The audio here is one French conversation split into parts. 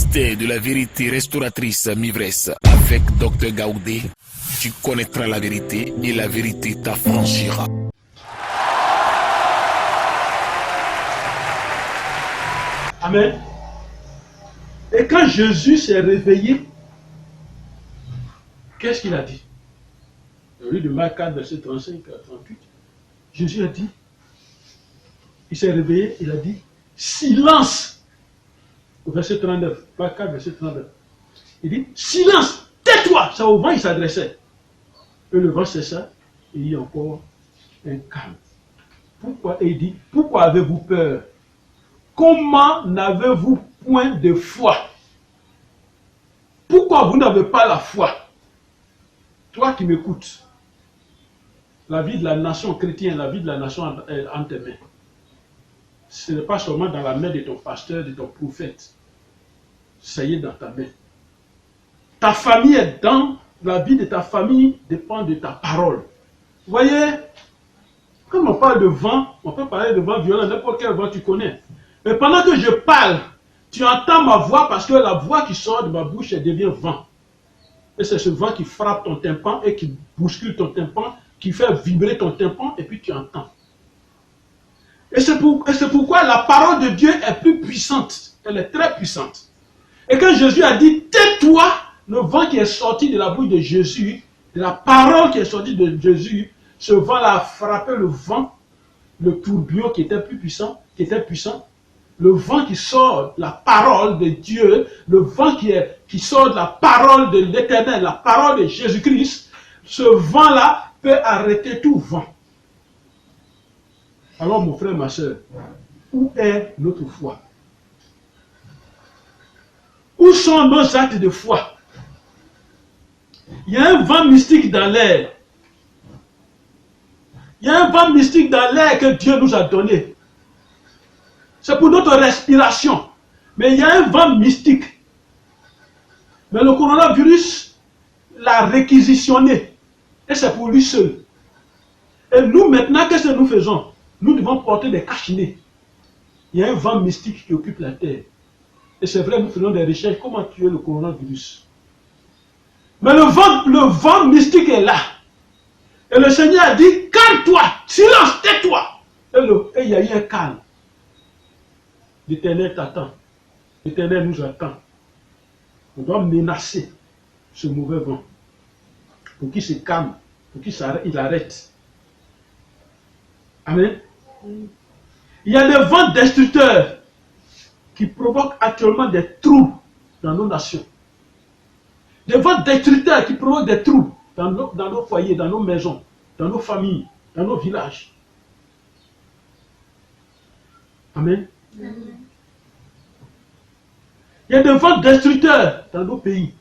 mystère de la vérité restauratrice Mivresse avec Dr Gaoudé. Tu connaîtras la vérité et la vérité t'affranchira. Amen. Et quand Jésus s'est réveillé, qu'est-ce qu'il a dit? Au lieu de Marc 4, verset 35 à 38, Jésus a dit, il s'est réveillé, il a dit, silence. Au verset 39, Marc 4, verset 39. Il dit, silence, tais-toi. Ça au vent, il s'adressait. Et le vent cessa, et il y a encore un calme. Pourquoi? Et il dit, pourquoi avez-vous peur? Comment n'avez-vous point de foi? Pourquoi vous n'avez pas la foi? Toi qui m'écoutes, la vie de la nation chrétienne, la vie de la nation est en tes mains. Ce n'est pas seulement dans la main de ton pasteur, de ton prophète. Ça y est dans ta main. Ta famille est dans la vie de ta famille, dépend de ta parole. Vous voyez, quand on parle de vent, on peut parler de vent violent, n'importe quel vent tu connais. Mais pendant que je parle, tu entends ma voix parce que la voix qui sort de ma bouche, elle devient vent. Et c'est ce vent qui frappe ton tympan et qui bouscule ton tympan, qui fait vibrer ton tympan et puis tu entends. Et c'est pourquoi la parole de Dieu est plus puissante. Elle est très puissante. Et quand Jésus a dit, tais-toi, le vent qui est sorti de la bouche de Jésus, de la parole qui est sortie de Jésus, ce vent-là a frappé le vent, le tourbillon qui était plus puissant, le vent qui sort de la parole de Dieu, le vent qui sort de la parole de l'Éternel, la parole de Jésus-Christ, ce vent-là peut arrêter tout vent. Alors mon frère, ma soeur, où est notre foi? Où sont nos actes de foi? Il y a un vent mystique dans l'air. Il y a un vent mystique dans l'air que Dieu nous a donné. C'est pour notre respiration. Mais il y a un vent mystique. Mais le coronavirus l'a réquisitionné. Et c'est pour lui seul. Et nous maintenant, qu'est-ce que nous faisons? Nous devons porter des cache-nez. Il y a un vent mystique qui occupe la terre. Et c'est vrai, nous faisons des recherches. Comment tuer le coronavirus? Mais le vent mystique est là. Et le Seigneur a dit, calme-toi, silence, tais-toi. Et il y a eu un calme. L'Éternel t'attend. L'Éternel nous attend. On doit menacer ce mauvais vent pour qu'il se calme, pour qu'il arrête. Amen. Il y a des vents destructeurs qui provoquent actuellement des troubles dans nos nations. Des vents destructeurs qui provoquent des troubles dans nos foyers, dans nos maisons, dans nos familles, dans nos villages. Amen. Il y a des vents destructeurs dans nos pays.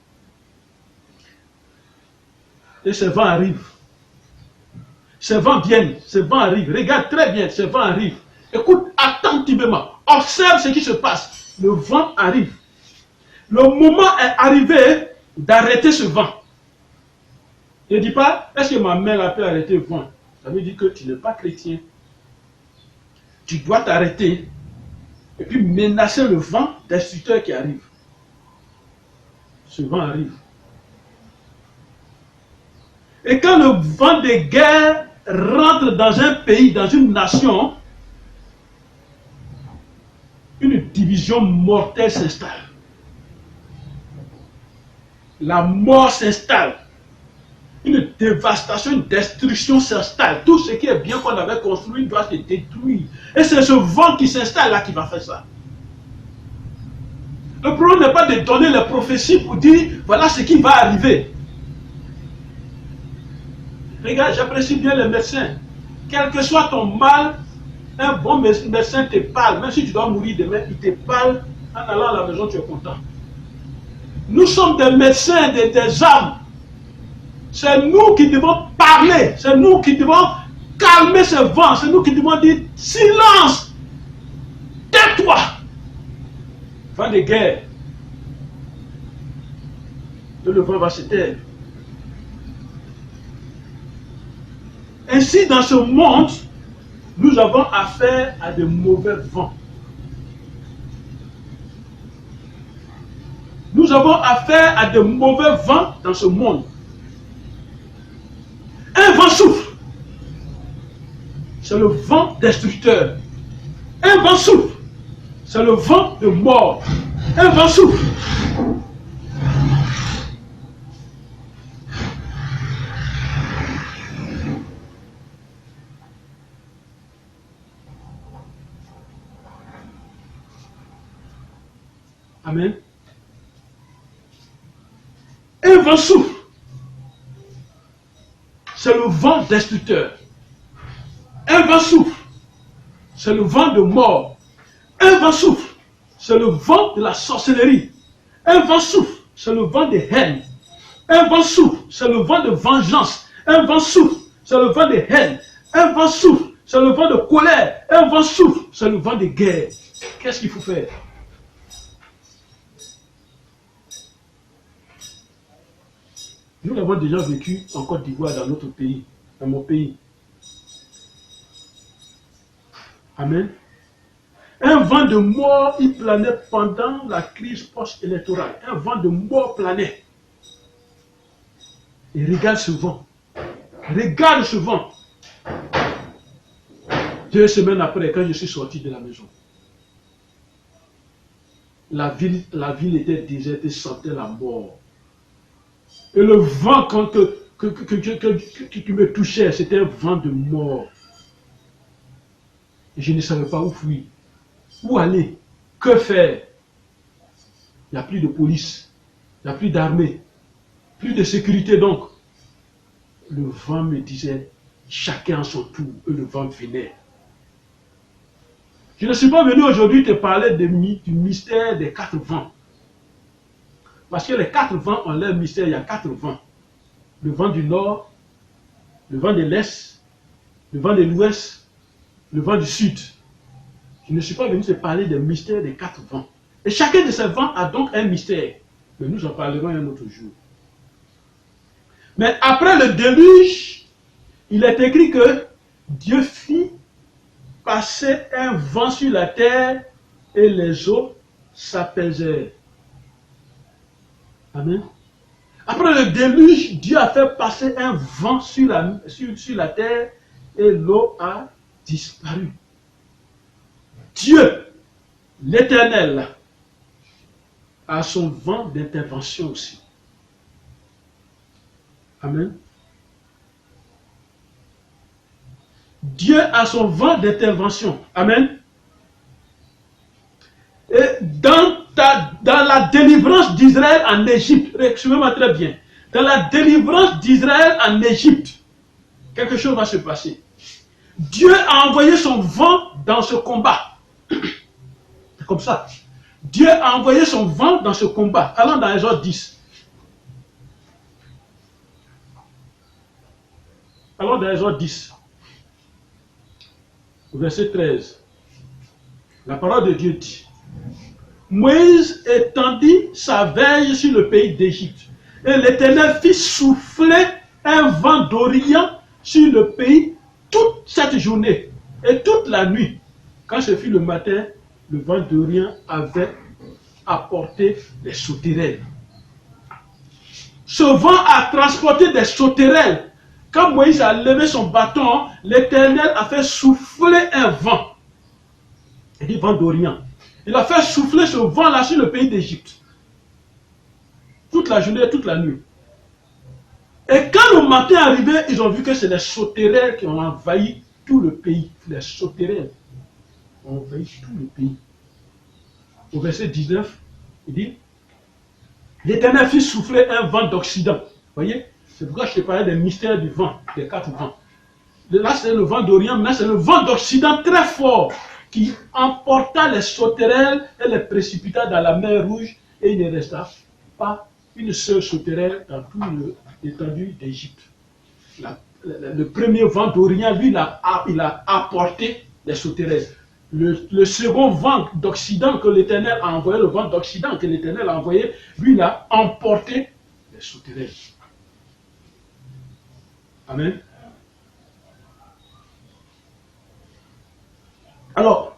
Et ces vents arrivent. Ces vents viennent, ces vents arrivent. Regarde très bien, ces vents arrivent. Écoute attentivement. Observe ce qui se passe. Le vent arrive. Le moment est arrivé d'arrêter ce vent. Ne dis pas, est-ce que ma mère peut arrêter le vent? Ça veut dire que tu n'es pas chrétien. Tu dois t'arrêter et puis menacer le vent destructeur qui arrive. Ce vent arrive. Et quand le vent de guerre rentre dans un pays, dans une nation, une division mortelle s'installe. La mort s'installe. Une dévastation, une destruction s'installe. Tout ce qui est bien qu'on avait construit doit se détruire. Et c'est ce vent qui s'installe là qui va faire ça. Le problème n'est pas de donner les prophéties pour dire voilà ce qui va arriver. Regarde, j'apprécie bien les médecins. Quel que soit ton mal, un bon médecin te parle. Même si tu dois mourir demain, il te parle. En allant à la maison, tu es content. Nous sommes des médecins, des âmes. C'est nous qui devons parler. C'est nous qui devons calmer ce vent. C'est nous qui devons dire silence. Tais-toi. Vent de guerre. Et le vent va se taire. Ainsi, dans ce monde, nous avons affaire à de mauvais vents. Nous avons affaire à de mauvais vents dans ce monde. Un vent souffle. C'est le vent destructeur. Un vent souffle. C'est le vent de mort. Un vent souffle. Amen. Un vent souffle. C'est le vent destructeur. Un vent souffle. C'est le vent de mort. Un vent souffle. C'est le vent de la sorcellerie. Un vent souffle. C'est le vent de haine. Un vent souffle. C'est le vent de vengeance. Un vent souffle. C'est le vent de haine. Un vent souffle. C'est le vent de colère. Un vent souffle. C'est le vent de guerre. Qu'est-ce qu'il faut faire? Nous l'avons déjà vécu en Côte d'Ivoire, dans notre pays, dans mon pays. Amen. Un vent de mort, il planait pendant la crise post-électorale. Un vent de mort planait. Et regarde ce vent. Regarde ce vent. 2 semaines après, quand je suis sorti de la maison, la ville était déserte et sentait la mort. Et le vent qui me touchait, c'était un vent de mort. Et je ne savais pas où fuir, où aller, que faire. Il n'y a plus de police, il n'y a plus d'armée, plus de sécurité donc. Le vent me disait, chacun à son tour, et le vent venait. Je ne suis pas venu aujourd'hui te parler du mystère des 4 vents. Parce que les 4 vents ont leur mystère, il y a 4 vents. Le vent du nord, le vent de l'est, le vent de l'ouest, le vent du sud. Je ne suis pas venu te parler des mystères des 4 vents. Et chacun de ces vents a donc un mystère. Mais nous en parlerons un autre jour. Mais après le déluge, il est écrit que Dieu fit passer un vent sur la terre et les eaux s'apaisèrent. Amen. Après le déluge, Dieu a fait passer un vent sur la terre et l'eau a disparu. Dieu, l'Éternel, a son vent d'intervention aussi. Amen. Dieu a son vent d'intervention. Amen. Et dans la délivrance d'Israël en Égypte, suivez-moi très bien, dans la délivrance d'Israël en Égypte, quelque chose va se passer. Dieu a envoyé son vent dans ce combat. C'est comme ça. Dieu a envoyé son vent dans ce combat. Allons dans Exode 10. Allons dans Exode 10. Verset 13. La parole de Dieu dit: Moïse étendit sa veille sur le pays d'Égypte, et l'Éternel fit souffler un vent d'Orient sur le pays toute cette journée et toute la nuit. Quand ce fut le matin, le vent d'Orient avait apporté des sauterelles. Ce vent a transporté des sauterelles. Quand Moïse a levé son bâton, l'Éternel a fait souffler un vent. Il dit vent d'Orient. Il a fait souffler ce vent-là sur le pays d'Égypte. Toute la journée et toute la nuit. Et quand le matin est arrivé, ils ont vu que c'est les sauterelles qui ont envahi tout le pays. Les sauterelles ont envahi tout le pays. Au verset 19, il dit: l'Éternel fit souffler un vent d'Occident. Vous voyez? C'est pourquoi je te parlais des mystères du vent, des 4 vents. Là, c'est le vent d'Orient, mais là, c'est le vent d'Occident très fort qui emporta les sauterelles et les précipita dans la mer Rouge, et il ne resta pas une seule sauterelle dans tout l'étendue d'Égypte. Le premier vent d'Orient, lui, il a apporté les sauterelles. Le second vent d'Occident que l'Éternel a envoyé, le vent d'Occident que l'Éternel a envoyé, lui, il a emporté les sauterelles. Amen. Alors,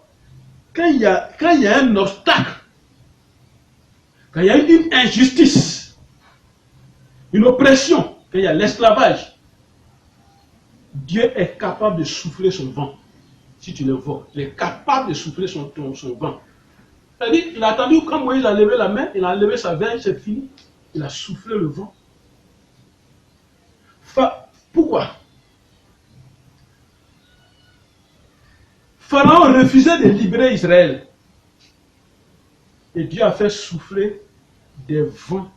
quand il y a un obstacle, Quand il y a une injustice, une oppression, quand il y a l'esclavage, Dieu est capable de souffler son vent. Si tu le vois, il est capable de souffler son vent. C'est-à-dire, il a attendu quand Moïse a levé la main, il a levé sa verge, c'est fini. Il a soufflé le vent. Pourquoi? Pharaon refusait de libérer Israël. Et Dieu a fait souffler des vents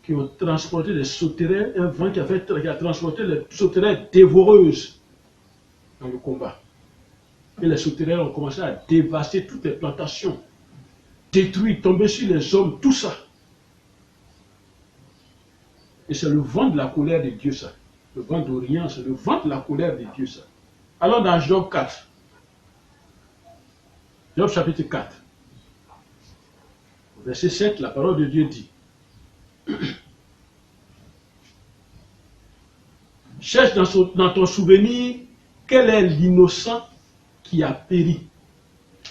qui ont transporté les sauterelles, un vent qui a transporté les sauterelles dévoreuses dans le combat. Et les sauterelles ont commencé à dévaster toutes les plantations, détruire, tomber sur les hommes, tout ça. Et c'est le vent de la colère de Dieu, ça. Le vent d'Orient, c'est le vent de la colère de Dieu, ça. Alors dans Job 4, Job chapitre 4, verset 7, la parole de Dieu dit: cherche dans ton souvenir quel est l'innocent qui a péri.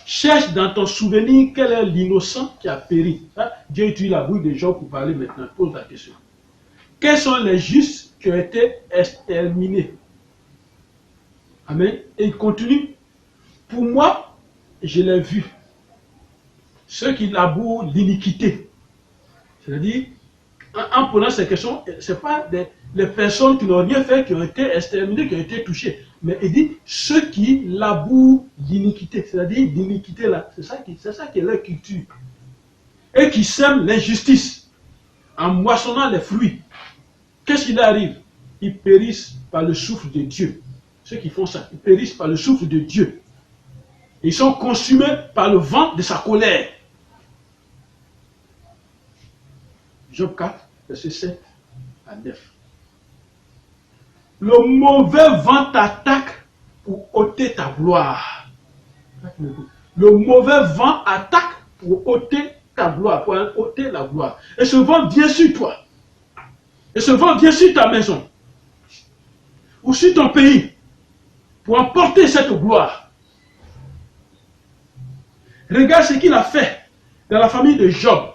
Cherche dans ton souvenir quel est l'innocent qui a péri. Hein? Dieu utilise la bouche de Job pour parler maintenant. Pose la question. Quels sont les justes qui ont été exterminés? Amen. Et il continue. Pour moi, je l'ai vu. Ceux qui labourent l'iniquité. C'est-à-dire, en posant ces questions, ce n'est pas les personnes qui n'ont rien fait, qui ont été exterminées, qui ont été touchées. Mais il dit, ceux qui labourent l'iniquité. C'est-à-dire, l'iniquité là, c'est ça qui est leur culture. Et qui sèment l'injustice en moissonnant les fruits. Qu'est-ce qui leur arrive? Ils périssent par le souffle de Dieu. Ceux qui font ça, ils périssent par le souffle de Dieu. Ils sont consumés par le vent de sa colère. Job 4, verset 7 à 9. Le mauvais vent t'attaque pour ôter ta gloire. Le mauvais vent attaque pour ôter ta gloire, pour ôter la gloire. Et ce vent vient sur toi. Et ce vent vient sur ta maison. Ou sur ton pays. Pour emporter cette gloire. Regarde ce qu'il a fait dans la famille de Job.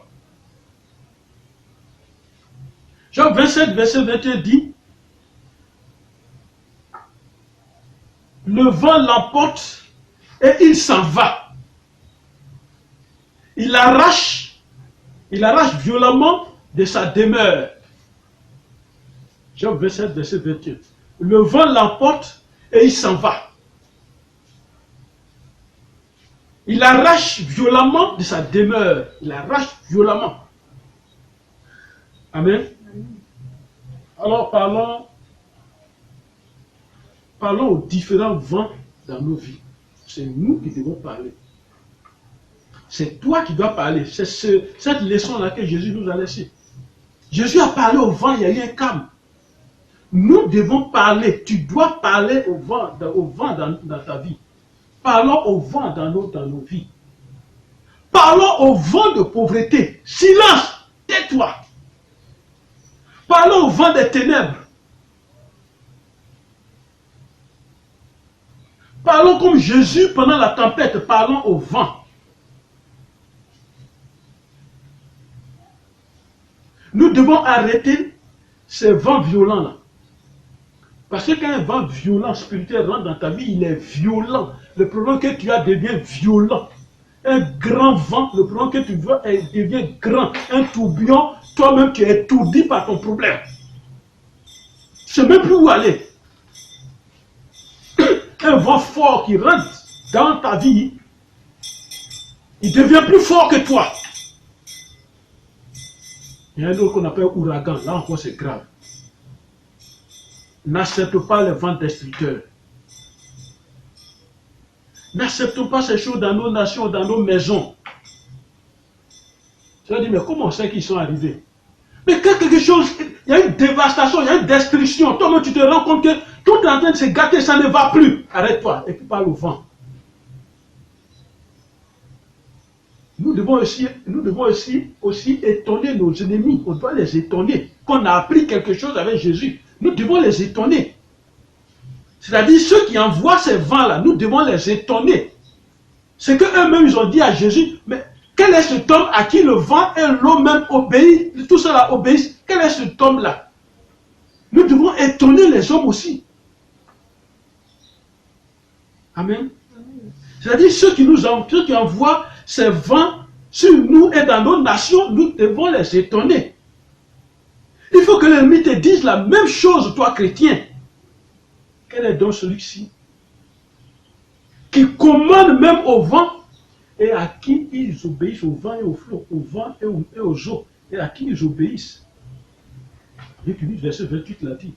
Job 27, verset 21 dit: le vent l'emporte et il s'en va. Il arrache violemment de sa demeure. Job 27, verset 21. Le vent l'emporte et il s'en va. Il arrache violemment de sa demeure. Il arrache violemment. Amen. Alors parlons aux différents vents dans nos vies. C'est nous qui devons parler. C'est toi qui dois parler. C'est cette leçon-là que Jésus nous a laissée. Jésus a parlé au vent, il y a eu un calme. Nous devons parler. Tu dois parler au vent dans ta vie. Parlons au vent dans nos vies. Parlons au vent de pauvreté. Silence, tais-toi. Parlons au vent des ténèbres. Parlons comme Jésus pendant la tempête. Parlons au vent. Nous devons arrêter ces vents violents-là. Parce que quand un vent violent spirituel rentre dans ta vie, il est violent. Le problème que tu as devient violent. Un grand vent, le problème que tu veux devient grand. Un tourbillon, toi-même tu es étourdi par ton problème. Tu ne sais même plus où aller. Un vent fort qui rentre dans ta vie, il devient plus fort que toi. Il y a un autre qu'on appelle ouragan. Là encore c'est grave. N'accepte pas les vents destructeurs. N'acceptons pas ces choses dans nos nations, dans nos maisons. Tu vas dire, mais comment on sait qu'ils sont arrivés? Mais quand quelque chose, il y a une dévastation, il y a une destruction. Toi-même, tu te rends compte que tout est en train de se gâter, ça ne va plus. Arrête-toi et puis parle au vent. Nous devons aussi étonner nos ennemis. On doit les étonner. Qu'on a appris quelque chose avec Jésus. Nous devons les étonner. C'est-à-dire ceux qui envoient ces vents-là, nous devons les étonner. C'est qu'eux-mêmes, ils ont dit à Jésus, mais Quel est cet homme à qui le vent et l'eau même obéissent, tout cela obéissent? Quel est cet homme-là? Nous devons étonner les hommes aussi. Amen. C'est-à-dire ceux qui envoient ces vents sur nous et dans nos nations, nous devons les étonner. Il faut que l'ennemi te dise la même chose, toi chrétien. Quel est donc celui-ci qui commande même au vent et à qui ils obéissent, au vent et au flot, au vent et aux eaux, et à qui ils obéissent? L'écriture, verset 28 l'a dit.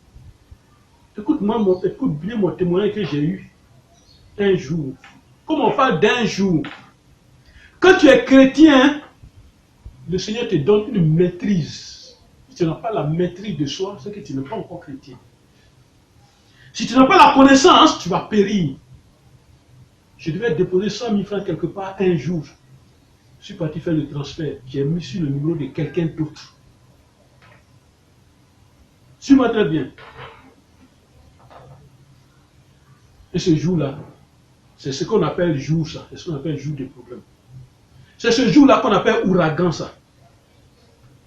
Écoute bien mon témoignage que j'ai eu un jour. Comme on parle d'un jour. Quand tu es chrétien, le Seigneur te donne une maîtrise. Si tu n'as pas la maîtrise de soi, c'est que tu n'es pas encore chrétien. Si tu n'as pas la connaissance, tu vas périr. Je devais déposer 100 000 francs quelque part un jour. Je suis parti faire le transfert. J'ai mis sur le numéro de quelqu'un d'autre. Suis-moi très bien. Et ce jour-là, c'est ce qu'on appelle jour, ça. C'est ce qu'on appelle jour de problème. C'est ce jour-là qu'on appelle ouragan, ça.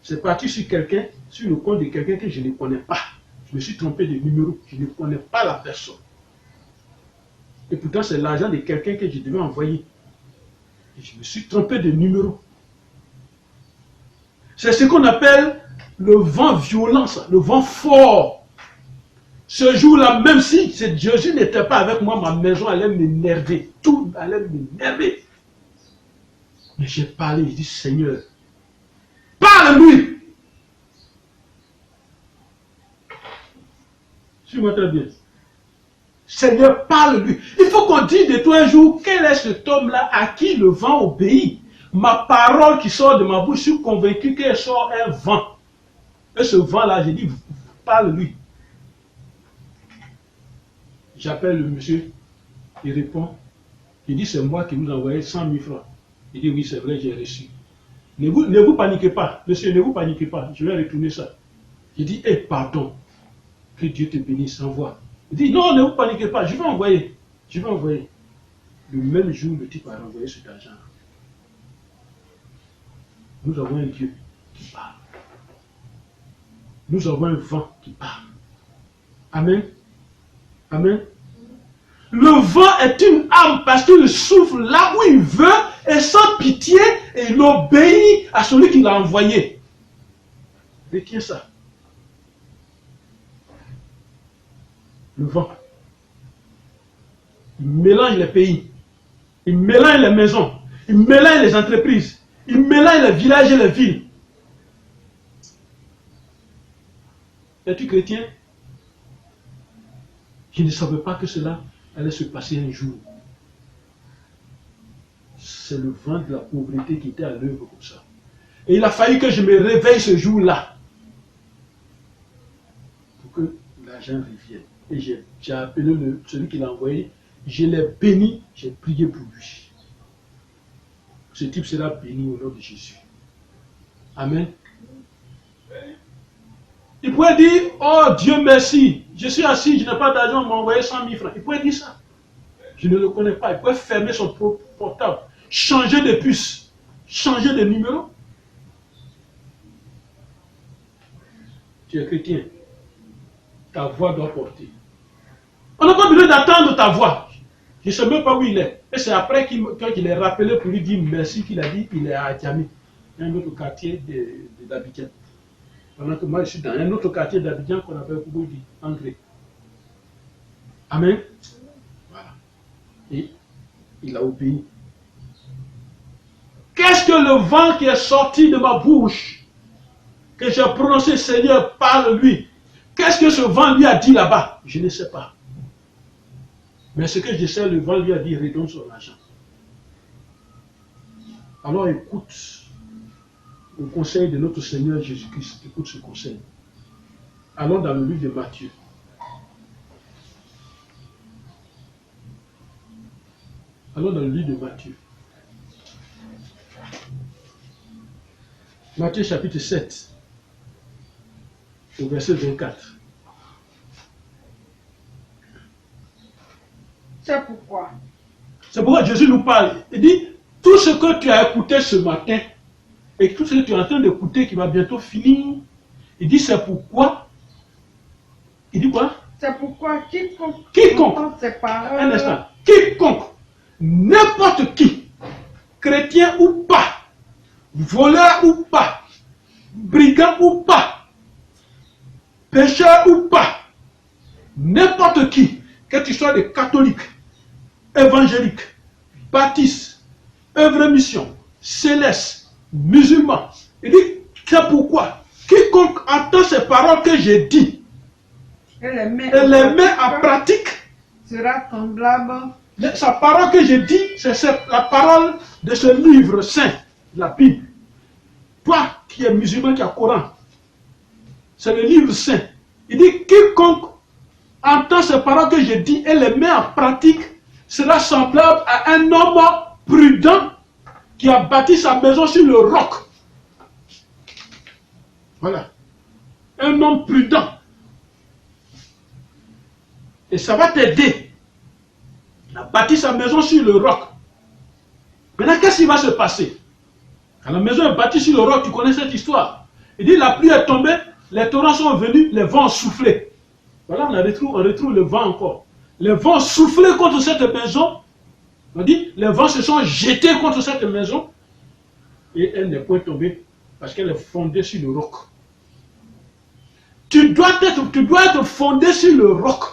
C'est parti sur quelqu'un, sur le compte de quelqu'un que je ne connais pas. Je me suis trompé de numéro. Je ne connais pas la personne. Et pourtant, c'est l'argent de quelqu'un que je devais envoyer. Et je me suis trompé de numéro. C'est ce qu'on appelle le vent violent, ça, le vent fort. Ce jour-là, même si Jésus n'était pas avec moi, ma maison allait m'énerver. Tout allait m'énerver. Mais j'ai parlé, j'ai dit, Seigneur, parle-lui. Suis-moi très bien. Seigneur, parle-lui. Il faut qu'on dise de toi un jour, quel est cet homme-là à qui le vent obéit? Ma parole qui sort de ma bouche, je suis convaincu qu'elle sort un vent. Et ce vent-là, j'ai dit, parle-lui. J'appelle le monsieur, il répond. Il dit, c'est moi qui vous ai envoyé 100 000 francs. Il dit, oui, c'est vrai, j'ai reçu. Ne vous paniquez pas, monsieur, ne vous paniquez pas, je vais retourner ça. Il dit, pardon, que Dieu te bénisse, envoie. Il dit, non, ne vous paniquez pas, je vais envoyer. Je vais envoyer. Le même jour, le type a renvoyé cet argent. Nous avons un Dieu qui parle. Nous avons un vent qui parle. Amen. Amen. Le vent est une âme parce qu'il souffle là où il veut et sans pitié et il obéit à celui qui l'a envoyé. Retiens ça. Le vent. Il mélange les pays. Il mélange les maisons. Il mélange les entreprises. Il mélange les villages et les villes. Es-tu chrétien? Je ne savais pas que cela allait se passer un jour. C'est le vent de la pauvreté qui était à l'œuvre comme ça. Et il a fallu que je me réveille ce jour-là pour que l'argent revienne. Et j'ai appelé celui qui l'a envoyé, je l'ai béni, j'ai prié pour lui. Ce type sera béni au nom de Jésus. Amen. Il pourrait dire, oh Dieu merci, je suis assis, je n'ai pas d'argent, on m'a envoyé 100 000 francs. Il pourrait dire ça. Je ne le connais pas. Il pourrait fermer son portable, changer de puce, changer de numéro. Tu es chrétien. Ta voix doit porter. On n'a pas besoin d'attendre ta voix. Je ne sais même pas où il est. Et c'est après qu'il est rappelé pour lui dire merci qu'il a dit qu'il est à Djamé, un autre quartier d'Abidjan. Pendant que moi je suis dans un autre quartier d'Abidjan qu'on appelle Kouboudi, en grec. Amen. Voilà. Et il a obéi. Qu'est-ce que le vent qui est sorti de ma bouche, que j'ai prononcé, Seigneur, parle-lui. Qu'est-ce que ce vent lui a dit là-bas? Je ne sais pas. Mais ce que je sais, le vent lui a dit, redonne son argent. Alors écoute le conseil de notre Seigneur Jésus-Christ. Écoute ce conseil. Allons dans le livre de Matthieu. Allons dans le livre de Matthieu. Matthieu chapitre 7, au verset 24. C'est pourquoi C'est pourquoi Jésus nous parle. Il dit, Tout ce que tu as écouté ce matin, et tout ce que tu es en train d'écouter qui va bientôt finir, il dit c'est pourquoi. Il dit quoi? C'est pourquoi quiconque Quiconque, ses paroles, un instant, quiconque, n'importe qui, chrétien ou pas, voleur ou pas, brigand ou pas, pécheur ou pas, n'importe qui, que tu sois des catholiques, évangéliques, baptistes, œuvre mission, céleste, musulman. Il dit, c'est pourquoi quiconque entend ces paroles que j'ai dit et les met en pratique, sera semblable. Sa parole que j'ai dit, c'est la parole de ce livre saint, la Bible. Toi qui es musulman, qui as le Coran, c'est le livre saint. Il dit, quiconque entend ces paroles que j'ai dit et les met en pratique, sera semblable à un homme prudent qui a bâti sa maison sur le roc. Voilà. Un homme prudent. Et ça va t'aider. Il a bâti sa maison sur le roc. Maintenant, qu'est-ce qui va se passer? Quand la maison est bâtie sur le roc, tu connais cette histoire. Il dit, la pluie est tombée, les torrents sont venus, les vents ont soufflé. Voilà, on retrouve le vent encore. Les vents ont soufflé contre cette maison. On dit, les vents se sont jetés contre cette maison. Et elle n'est point tombée parce qu'elle est fondée sur le roc. Tu dois être fondé sur le roc.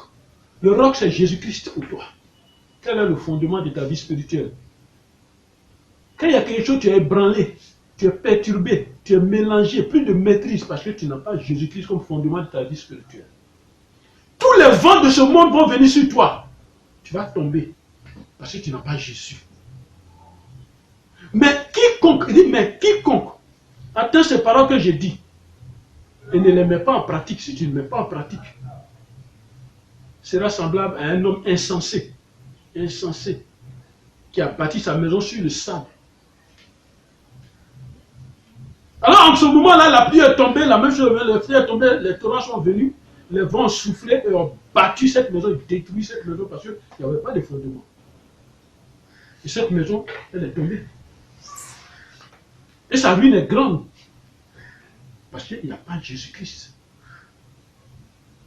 Le roc, c'est Jésus-Christ ou toi. Quel est le fondement de ta vie spirituelle? Quand il y a quelque chose, tu es ébranlé, tu es perturbé, tu es mélangé, plus de maîtrise parce que tu n'as pas Jésus-Christ comme fondement de ta vie spirituelle. Tous les vents de ce monde vont venir sur toi. Tu vas tomber parce que tu n'as pas Jésus. Mais quiconque attends ces paroles que j'ai dit et ne les met pas en pratique, si tu ne les mets pas en pratique, sera semblable à un homme insensé, qui a bâti sa maison sur le sable. Alors en ce moment-là, la pluie est tombée, la même chose, la pluie est tombée, les torrents sont venus, les vents ont soufflé et ont battu cette maison, ils détruit cette maison parce qu'il n'y avait pas de fondement. Et cette maison, elle est tombée. Et sa ruine est grande. Parce qu'il n'y a pas de Jésus-Christ.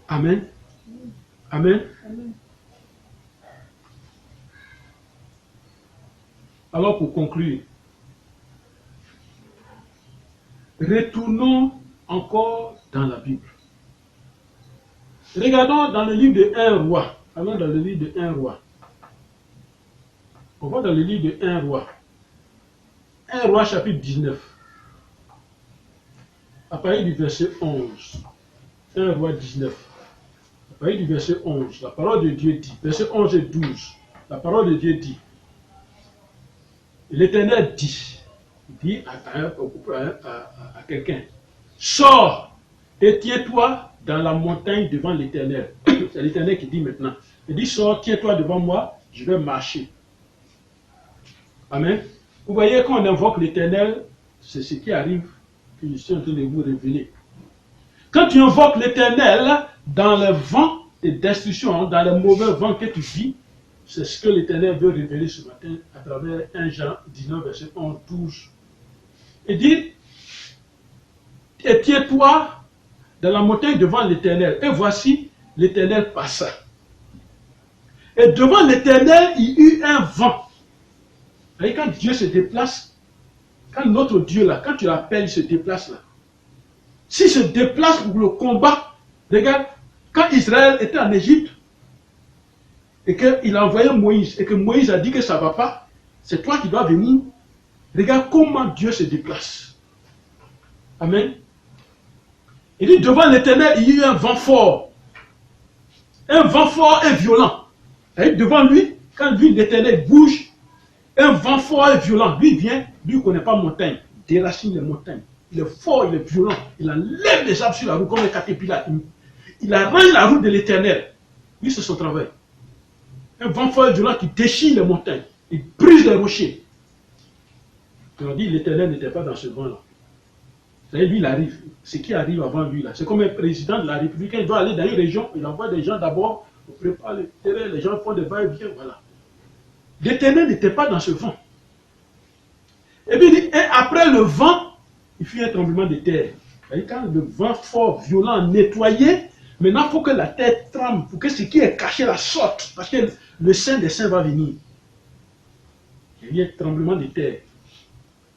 Amen. Amen. Amen. Alors pour conclure, retournons encore dans la Bible. Regardons dans le livre de 1 roi. Allons dans le livre de 1 roi. On va dans le livre de 1 roi. 1 roi chapitre 19. À partir du verset 11. 1 roi 19. À partir du verset 11. La parole de Dieu dit. Verset 11 et 12. La parole de Dieu dit. L'Éternel dit. Il dit à quelqu'un. Sors et tiens-toi dans la montagne devant l'Éternel. C'est l'Éternel qui dit maintenant. Il dit sors, tiens-toi devant moi, je vais marcher. Amen. Vous voyez, quand on invoque l'Éternel, c'est ce qui arrive que je suis en train de vous révéler. Quand tu invoques l'Éternel dans les vents de destruction, dans les mauvais vents que tu vis, c'est ce que l'Éternel veut révéler ce matin à travers 1 Jean 19, verset 11, 12. Il dit, et tiens-toi dans la montagne devant l'Éternel. Et voici, l'Éternel passa. Et devant l'Éternel, il y eut un vent. Et quand Dieu se déplace, quand notre Dieu là, quand tu l'appelles, il se déplace là. S'il se déplace pour le combat, regarde, quand Israël était en Égypte, et qu'il a envoyé Moïse, et que Moïse a dit que ça ne va pas, c'est toi qui dois venir. Regarde comment Dieu se déplace. Amen. Il dit, devant l'Éternel, il y a eu un vent fort. Un vent fort et violent. Et devant lui, quand lui, l'Éternel bouge, un vent fort et violent, lui vient, lui ne connaît pas montagne, il déracine les montagnes. Il est fort, il est violent, il enlève les arbres sur la route comme un caterpillar. Il arrange la route de l'Éternel. Lui, c'est son travail. Un vent fort et violent qui déchire les montagnes, il brise les rochers. On dit l'Éternel n'était pas dans ce vent-là. Lui, il arrive. Ce qui arrive avant lui, là, c'est comme un président de la République. Il doit aller dans une région, il envoie des gens d'abord pour préparer le terrain, les gens font des va-et-vient, voilà. L'Éternel n'était pas dans ce vent. Et puis il dit, et après le vent, il fit un tremblement de terre. Et quand le vent fort, violent, nettoyé, maintenant il faut que la terre tremble, pour que ce qui est caché la sorte, parce que le Saint des Saints va venir. Il y a un tremblement de terre.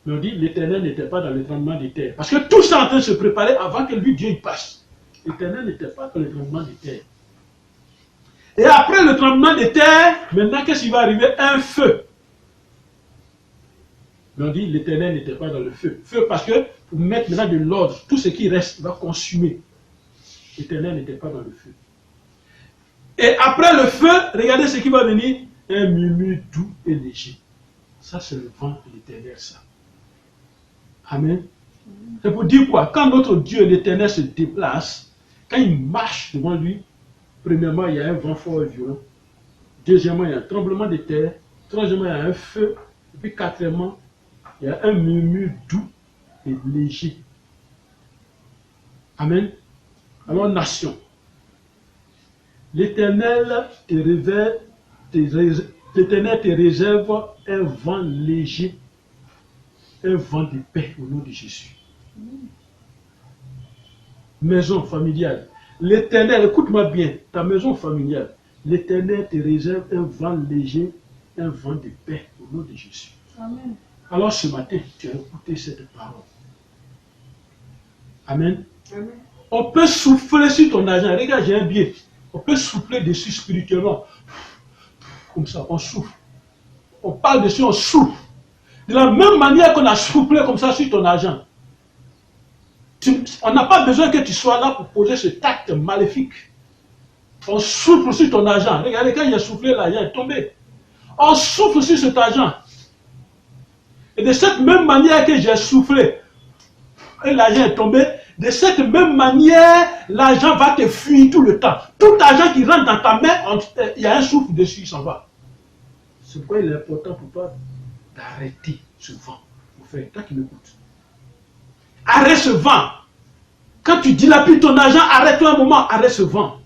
Mais on dit l'Éternel n'était pas dans le tremblement de terre. Parce que tout ça est en train de se préparer avant que lui, Dieu, y passe. L'Éternel n'était pas dans le tremblement de terre. Et après le tremblement de terre, maintenant qu'est-ce qui va arriver? Un feu. Mais on dit l'Éternel n'était pas dans le feu. Feu parce que pour mettre maintenant de l'ordre, tout ce qui reste va consumer. L'Éternel n'était pas dans le feu. Et après le feu, regardez ce qui va venir. Un murmure doux et léger. Ça, c'est le vent de l'Éternel, ça. Amen. C'est pour dire quoi? Quand notre Dieu, l'Éternel, se déplace, quand il marche devant lui, premièrement, il y a un vent fort et violent. Deuxièmement, il y a un tremblement de terre. Troisièmement, il y a un feu. Et puis quatrièmement, il y a un murmure doux et léger. Amen. Alors, nation, l'Éternel te réserve un vent léger, un vent de paix au nom de Jésus. Maison familiale. L'Éternel, écoute-moi bien, ta maison familiale, l'Éternel te réserve un vent léger, un vent de paix au nom de Jésus. Amen. Alors ce matin, tu as écouté cette parole. Amen. Amen. On peut souffler sur ton argent. Regarde, j'ai un billet. On peut souffler dessus spirituellement. Comme ça, on souffle. On parle dessus, on souffle. De la même manière qu'on a soufflé comme ça sur ton argent. On n'a pas besoin que tu sois là pour poser ce acte maléfique. On souffle sur ton argent. Regardez, quand il a soufflé, l'argent est tombé. On souffle sur cet argent. Et de cette même manière que j'ai soufflé, et l'argent est tombé, de cette même manière, l'argent va te fuir tout le temps. Tout argent qui rentre dans ta main, il y a un souffle dessus, il s'en va. C'est pourquoi il est important pour toi d'arrêter ce vent. Mon frère, toi qui m'écoutes. Arrête ce vent. Quand tu dilapides ton argent, arrête-toi un moment, arrête ce vent.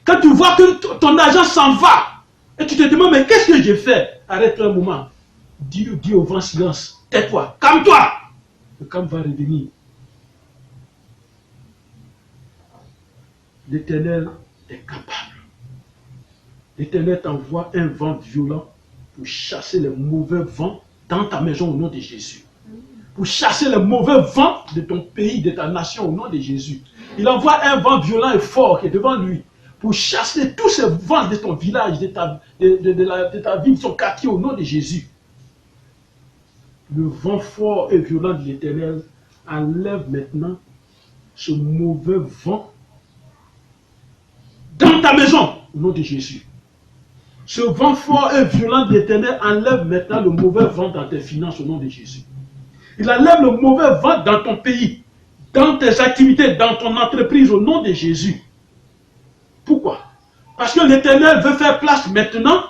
Quand tu vois que ton argent s'en va, et tu te demandes, mais qu'est-ce que j'ai fait? Arrête-toi un moment. Dis au vent silence. Tais-toi. Calme-toi. Le calme va revenir. L'Éternel est capable. L'Éternel t'envoie un vent violent pour chasser les mauvais vents dans ta maison au nom de Jésus. Pour chasser les mauvais vents de ton pays, de ta nation au nom de Jésus. Il envoie un vent violent et fort qui est devant lui pour chasser tous ces vents de ton village, de ta ville, de ton quartier au nom de Jésus. Le vent fort et violent de l'Éternel enlève maintenant ce mauvais vent dans ta maison au nom de Jésus. Ce vent fort et violent de l'Éternel enlève maintenant le mauvais vent dans tes finances au nom de Jésus. Il enlève le mauvais vent dans ton pays, dans tes activités, dans ton entreprise au nom de Jésus. Pourquoi? Parce que l'Éternel veut faire place maintenant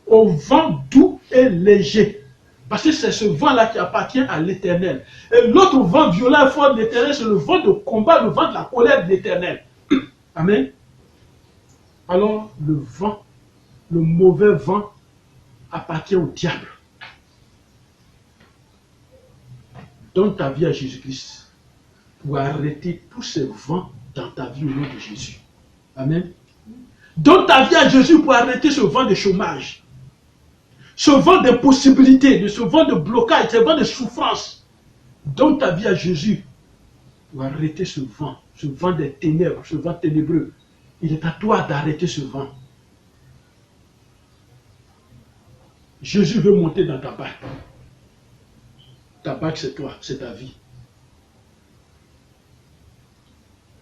au vent doux et léger. Parce que c'est ce vent-là qui appartient à l'Éternel. Et l'autre vent violent et fort de l'Éternel, c'est le vent de combat, le vent de la colère de l'Éternel. Amen. Alors, le vent, le mauvais vent, appartient au diable. Donne ta vie à Jésus-Christ pour arrêter tous ces vents dans ta vie au nom de Jésus. Amen. Donne ta vie à Jésus pour arrêter ce vent de chômage. Ce vent d'impossibilité, de ce vent de blocage, ce vent de souffrance. Donne ta vie à Jésus pour arrêter ce vent des ténèbres, ce vent ténébreux. Il est à toi d'arrêter ce vent. Jésus veut monter dans ta barque. Ta barque, c'est toi, c'est ta vie.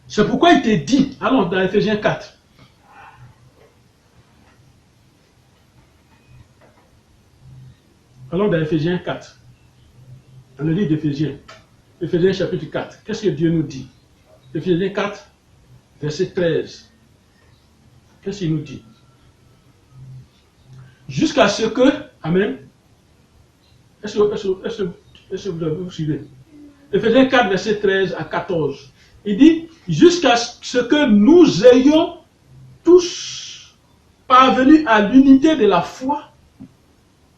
C'est pourquoi il te dit, allons dans Ephésiens 4. Allons dans Ephésiens 4. Dans le livre d'Éphésiens. Ephésiens chapitre 4. Qu'est-ce que Dieu nous dit? Ephésiens 4, verset 13. Qu'est-ce qu'il nous dit? Jusqu'à ce que, amen. Est-ce que vous suivez? Ephésiens 4, verset 13 à 14. Il dit, jusqu'à ce que nous ayons tous parvenu à l'unité de la foi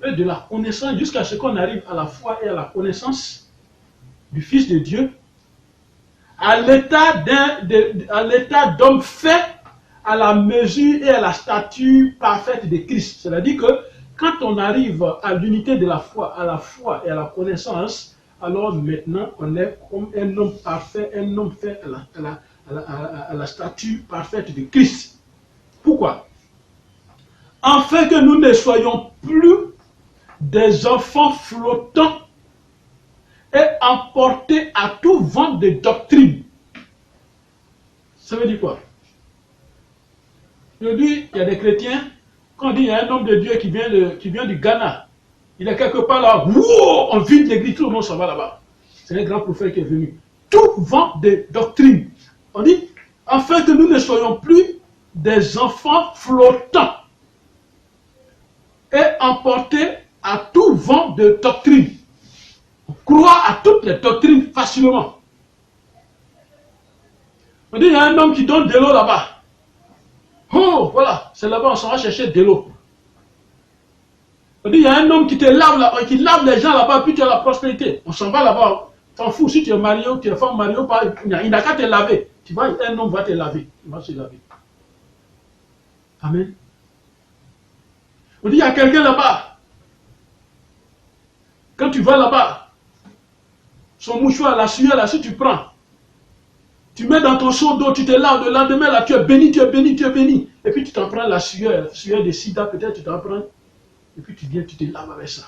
et de la connaissance jusqu'à ce qu'on arrive à la foi et à la connaissance du Fils de Dieu, à l'état d'homme fait à la mesure et à la stature parfaite de Christ. C'est-à-dire que quand on arrive à l'unité de la foi et à la connaissance, alors maintenant on est comme un homme parfait, un homme fait à la stature parfaite de Christ. Pourquoi? Afin que nous ne soyons plus des enfants flottants et emportés à tout vent de doctrine. Ça veut dire quoi? Aujourd'hui, il y a des chrétiens, quand on dit il y a un homme de Dieu qui vient du Ghana, il est quelque part là, wow, on vide l'église, tout le monde s'en va là-bas. C'est un grand prophète qui est venu. Tout vent de doctrine. On dit, afin que nous ne soyons plus des enfants flottants et emportés à tout vent de doctrine. On croit à toutes les doctrines facilement. On dit, il y a un homme qui donne de l'eau là-bas. Oh, voilà, c'est là-bas, on s'en va chercher de l'eau. On dit, il y a un homme qui te lave là, qui lave les gens là-bas, puis tu as la prospérité. On s'en va là-bas, t'en fous, si tu es marié ou tu es femme mariée ou pas, il n'a qu'à te laver. Tu vois, un homme va te laver, il va se laver. Amen. On dit, il y a quelqu'un là-bas. Quand tu vas là-bas, son mouchoir, la sueur là, si tu prends, tu mets dans ton seau d'eau, tu te laves, le lendemain là, tu es béni, tu es béni, tu es béni. Et puis tu t'en prends la sueur de sida, peut-être tu t'en prends. Et puis tu viens, tu te laves avec ça.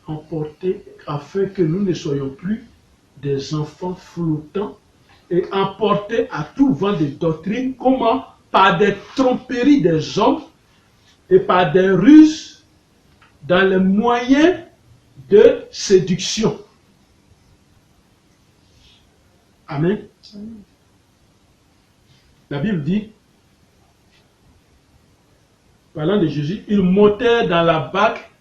Emportés afin que nous ne soyons plus des enfants flottants et emportés à tout vent de doctrine. Comment? Par des tromperies des hommes et par des ruses dans les moyens de séduction. Amen. La Bible dit, parlant de Jésus, ils montèrent dans la barque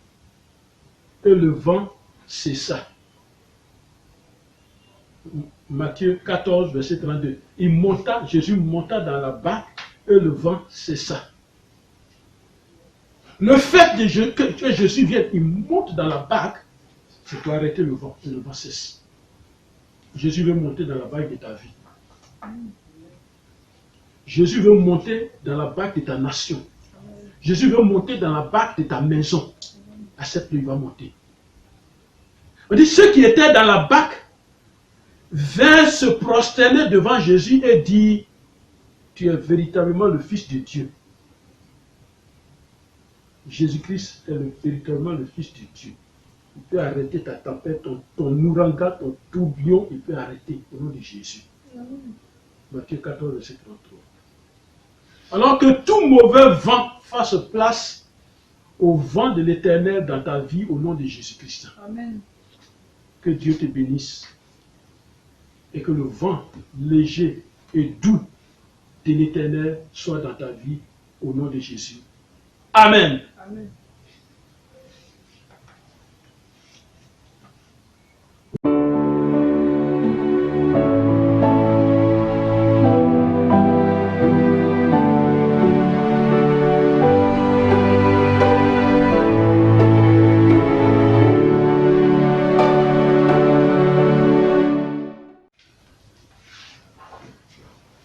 et le vent cessa. Matthieu 14, verset 32. Jésus monta dans la barque et le vent cessa. Le fait que Jésus vienne, il monte dans la barque, c'est pour arrêter le vent, et le vent cesse. Jésus veut monter dans la barque de ta vie. Jésus veut monter dans la barque de ta nation. Jésus veut monter dans la barque de ta maison. Accepte-le, il va monter. On dit, ceux qui étaient dans la barque vinrent se prosterner devant Jésus et dire, tu es véritablement le Fils de Dieu. Jésus-Christ est véritablement le Fils de Dieu. Il peut arrêter ta tempête, ton ouragan, ton tourbillon, il peut arrêter au nom de Jésus. Matthieu 14, verset 33. Alors que tout mauvais vent fasse place au vent de l'Éternel dans ta vie au nom de Jésus-Christ. Amen. Que Dieu te bénisse et que le vent léger et doux de l'Éternel soit dans ta vie au nom de Jésus. Amen. Amen.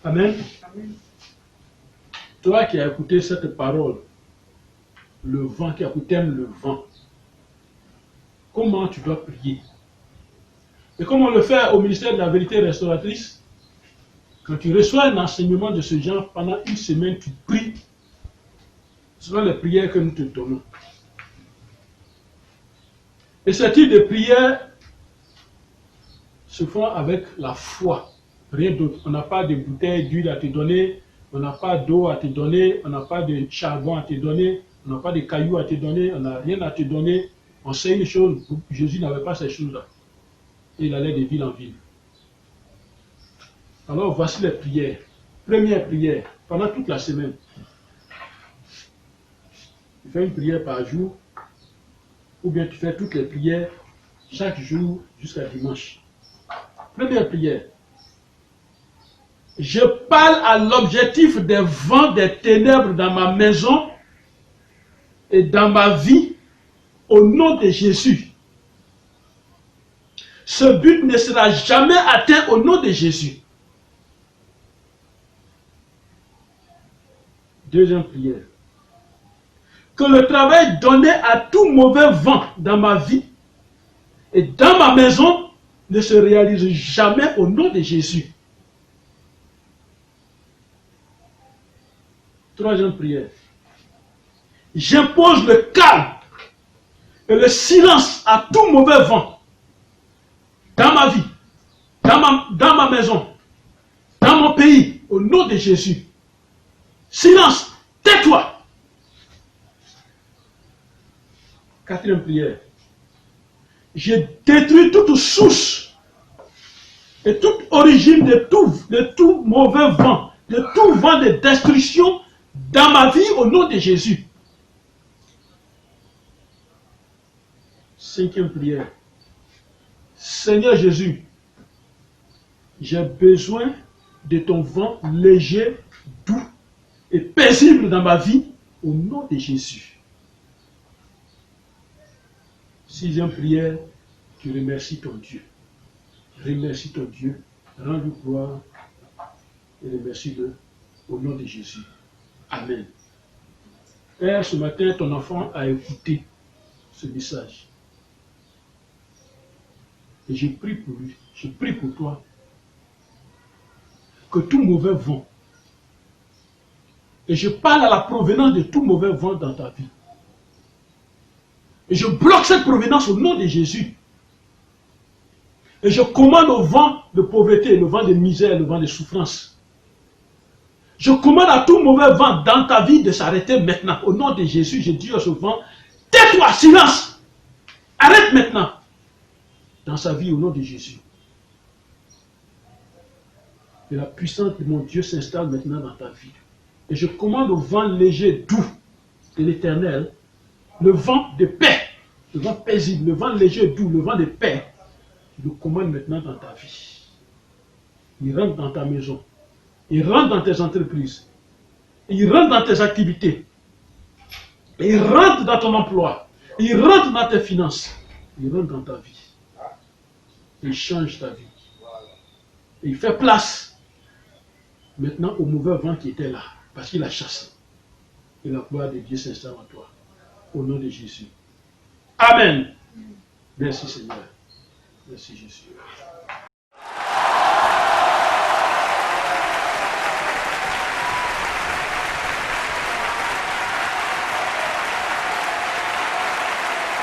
Amen. Amen. Toi qui as écouté cette parole, le vent, qui a écouté le vent, comment tu dois prier? Et comment le faire au ministère de la vérité restauratrice? Quand tu reçois un enseignement de ce genre, pendant une semaine, tu pries selon les prières que nous te donnons. Et ce type de prières se font avec la foi, rien d'autre. On n'a pas de bouteille d'huile à te donner, on n'a pas d'eau à te donner, on n'a pas de charbon à te donner, on n'a pas de cailloux à te donner, on n'a rien à te donner. On sait une chose, Jésus n'avait pas ces choses-là. Il allait de ville en ville. Alors voici les prières. Première prière, pendant toute la semaine. Tu fais une prière par jour, ou bien tu fais toutes les prières chaque jour jusqu'à dimanche. Première prière. Je parle à l'objectif des vents des ténèbres dans ma maison et dans ma vie au nom de Jésus. Ce but ne sera jamais atteint au nom de Jésus. Deuxième prière. Que le travail donné à tout mauvais vent dans ma vie et dans ma maison ne se réalise jamais au nom de Jésus. Troisième prière. J'impose le calme et le silence à tout mauvais vent dans ma vie, dans ma maison, dans mon pays, au nom de Jésus. Silence, tais-toi. Quatrième prière. Je détruis toute source et toute origine de tout mauvais vent, de tout vent de destruction dans ma vie au nom de Jésus. Cinquième prière. Seigneur Jésus, j'ai besoin de ton vent léger, doux et paisible dans ma vie au nom de Jésus. Sixième prière, tu remercies ton Dieu. Remercie ton Dieu, rends-lui gloire et remercie-le au nom de Jésus. Amen. Père, ce matin, ton enfant a écouté ce message. Et je prie pour lui, je prie pour toi, que tout mauvais vent, et je parle à la provenance de tout mauvais vent dans ta vie. Et je bloque cette provenance au nom de Jésus. Et je commande au vent de pauvreté, le vent de misère, le vent de souffrance. Je commande à tout mauvais vent dans ta vie de s'arrêter maintenant. Au nom de Jésus, je dis à ce vent, tais-toi, silence. Arrête maintenant. Dans sa vie, au nom de Jésus. Et la puissance de mon Dieu s'installe maintenant dans ta vie. Et je commande au vent léger, doux de l'Éternel, le vent de paix, le vent paisible, le vent léger, doux, le vent de paix. Je le commande maintenant dans ta vie. Il rentre dans ta maison. Il rentre dans tes entreprises. Il rentre dans tes activités. Il rentre dans ton emploi. Il rentre dans tes finances. Il rentre dans ta vie. Il change ta vie. Et il fait place maintenant au mauvais vent qui était là. Parce qu'il a chassé. Et la gloire de Dieu s'installe en toi. Au nom de Jésus. Amen. Merci Seigneur. Merci Jésus.